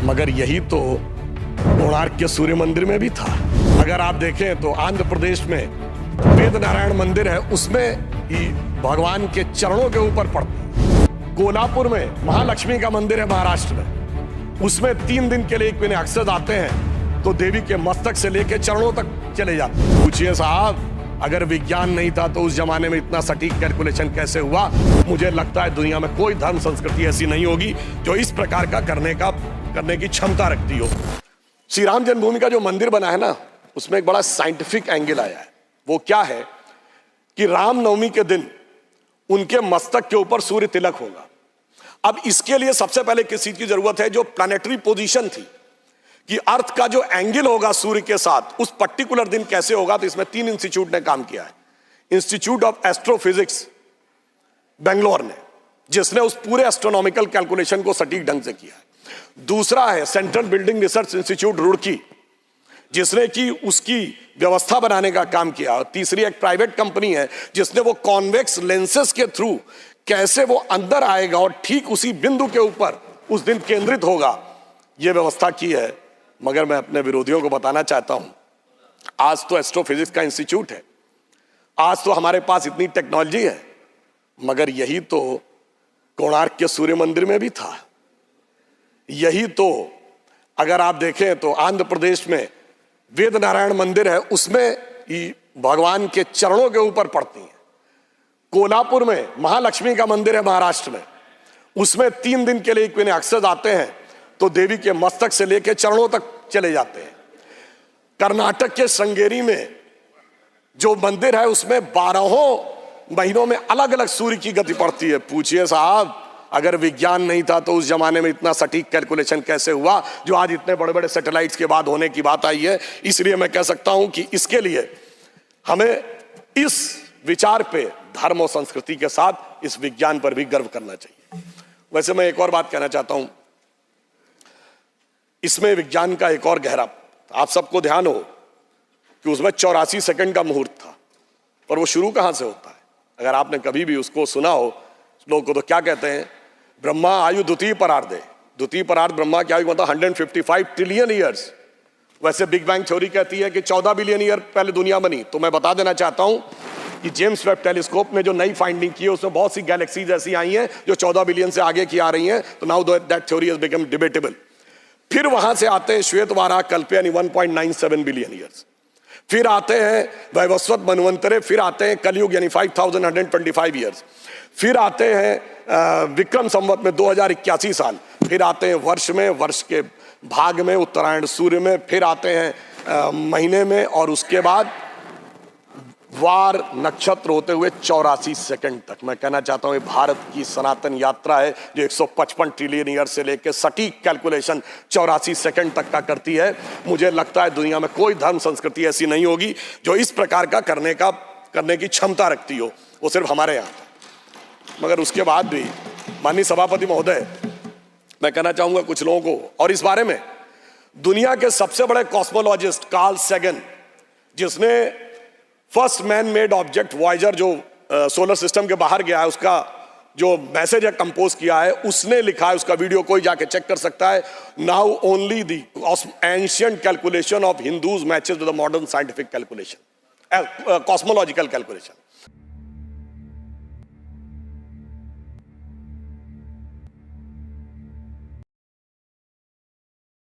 मगर यही तो कोणार्क के सूर्य मंदिर में भी था। अगर आप देखें तो आंध्र प्रदेश में वेद नारायण मंदिर है, उसमें ही भगवान के चरणों के ऊपर पड़ता है। कोल्हापुर में महालक्ष्मी का मंदिर है महाराष्ट्र में, उसमें 3 दिन के लिए एक महीने अक्सर आते हैं तो देवी के मस्तक से लेकर चरणों तक चले जाते हैं। पूछिए साहब, अगर विज्ञान नहीं था तो उस जमाने में इतना सटीक कैलकुलेशन कैसे हुआ? मुझे लगता है दुनिया में कोई धर्म संस्कृति ऐसी नहीं होगी जो इस प्रकार का करने की क्षमता रखती हो। श्री राम जन्मभूमि का जो मंदिर बना है ना, उसमें एक बड़ा साइंटिफिक एंगल आया है। वो क्या है कि रामनवमी के दिन उनके मस्तक के ऊपर सूर्य तिलक होगा। अब इसके लिए सबसे पहले किस चीज की जरूरत है? जो प्लैनेटरी पोजीशन थी कि अर्थ का जो एंगल होगा सूर्य के साथ उस पर्टिकुलर दिन कैसे होगा, तो इसमें 3 इंस्टीट्यूट ने काम किया है। इंस्टीट्यूट ऑफ एस्ट्रोफिजिक्स बेंगलोर ने, जिसने उस पूरे एस्ट्रोनॉमिकल कैलकुलेशन को सटीक ढंग से किया है। दूसरा है central building research institute Roorkee, जिसने कि उसकी व्यवस्था बनाने का काम किया। और तीसरी एक प्राइवेट कंपनी है जिसने वो कॉन्वेक्स लेंसेस के थ्रू कैसे वो अंदर आएगा और ठीक उसी बिंदु के ऊपर उस दिन केंद्रित होगा, ये व्यवस्था की है। मगर मैं अपने विरोधियों को बताना चाहता हूं, आज तो एस्ट्रोफिजिक्स का इंस्टीट्यूट है, आज तो हमारे पास इतनी टेक्नोलॉजी है, मगर यही तो कोणार्क के सूर्य मंदिर में भी था। यही तो अगर आप देखें तो आंध्र प्रदेश में वेद नारायण मंदिर है, उसमें ही भगवान के चरणों के ऊपर पड़ती है। कोल्हापुर में महालक्ष्मी का मंदिर है महाराष्ट्र में, उसमें 3 दिन के लिए एक महीने अक्सर आते हैं तो देवी के मस्तक से लेकर चरणों तक चले जाते हैं। कर्नाटक के श्रृंगेरी में जो मंदिर है उसमें 12 महीनों में अलग अलग सूर्य की गति पड़ती है। पूछिए साहब, अगर विज्ञान नहीं था तो उस जमाने में इतना सटीक कैलकुलेशन कैसे हुआ जो आज इतने बड़े बड़े सैटेलाइट्स के बाद होने की बात आई है? इसलिए मैं कह सकता हूं कि इसके लिए हमें इस विचार पे धर्म और संस्कृति के साथ इस विज्ञान पर भी गर्व करना चाहिए। वैसे मैं एक और बात कहना चाहता हूं, इसमें विज्ञान का एक और गहरा, आप सबको ध्यान हो कि उसमें 84 सेकंड का मुहूर्त था, पर वो शुरू कहां से होता है? अगर आपने कभी भी उसको सुना हो, लोग को तो क्या कहते हैं, ब्रह्मा आयु द्वितीय परार्धे, द्वितीय परार्ध ब्रह्मा की आयु मतलब 155 ट्रिलियन ईयर्स। वैसे बिग बैंग थ्योरी कहती है कि 14 बिलियन ईयर पहले दुनिया बनी। तो मैं बता देना चाहता हूं कि जेम्स वेब टेलीस्कोप ने जो नई फाइंडिंग की है उसमें बहुत सी गैलेक्सीज ऐसी आई हैं जो 14 बिलियन से आगे की आ रही हैं। तो now that theory has become debatable. फिर वहां से आते हैं श्वेत वाराह कल्प यानी 1.97 बिलियन ईयर्स, फिर आते हैं वैवस्वत मनवंतरे, फिर आते हैं कलयुग यानी 5125 ईयर्स, फिर आते हैं विक्रम संवत में 2081 साल, फिर आते हैं वर्ष के भाग में, उत्तरायण सूर्य में, फिर आते हैं महीने में, और उसके बाद वार नक्षत्र होते हुए 84 सेकंड तक। मैं कहना चाहता हूं ये भारत की सनातन यात्रा है जो 155 ट्रिलियन ईयर से लेकर सटीक कैलकुलेशन 84 सेकंड तक का करती है। मुझे लगता है दुनिया में कोई धर्म संस्कृति ऐसी नहीं होगी जो इस प्रकार का करने की क्षमता रखती हो, वो सिर्फ हमारे यहाँ। मगर उसके बाद भी माननीय सभापति महोदय, मैं कहना चाहूंगा कुछ लोगों को, और इस बारे में दुनिया के सबसे बड़े कॉस्मोलॉजिस्ट कार्ल सैगन, जिसने first man made object Voyager जो सोलर सिस्टम के बाहर गया है उसका जो मैसेज है कंपोज किया है, उसने लिखा है, उसका वीडियो कोई जाके चेक कर सकता है। Now only the ancient calculation of Hindus matches with the modern scientific calculation, cosmological calculation.